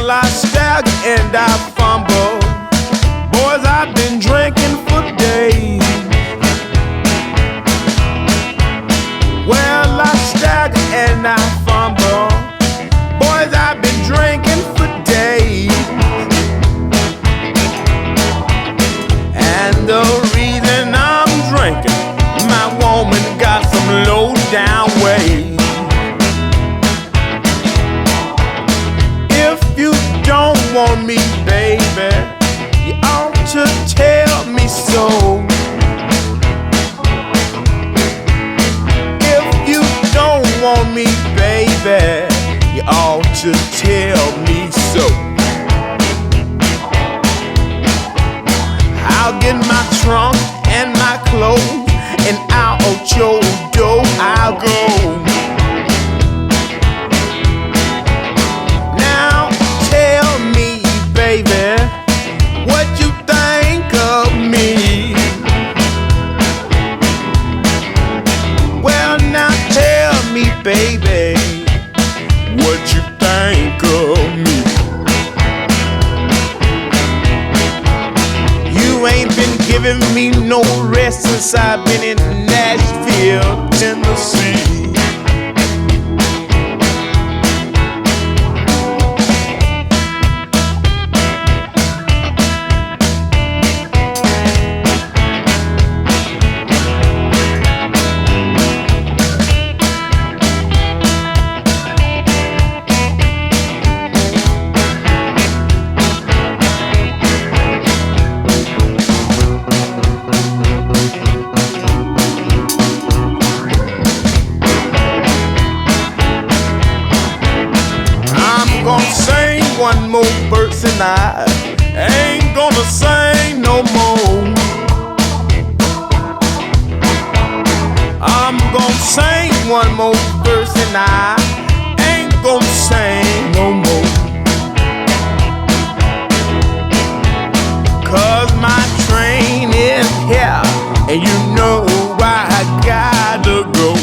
Well, I stagger and I fumble. Boys, I've been drinking for days. Well, I stagger and I fumble. Boys, I've been drinking for days. And the reason I'm drinking, my woman got some low down ways. If you don't want me, baby, you ought to tell me so. If you don't want me, baby, you ought to tell me so. I'll get my trunk and my clothes, and out your door I'll go. Now tell me, baby, what you think of me. Well, now tell me, baby, what you think of me. You ain't been giving me no rest since I've been in Nashville, Tennessee. Gonna sing one more verse and I ain't gonna sing no more. I'm gonna sing one more verse and I ain't gonna sing no more. 'Cause my train is here and you know I gotta go.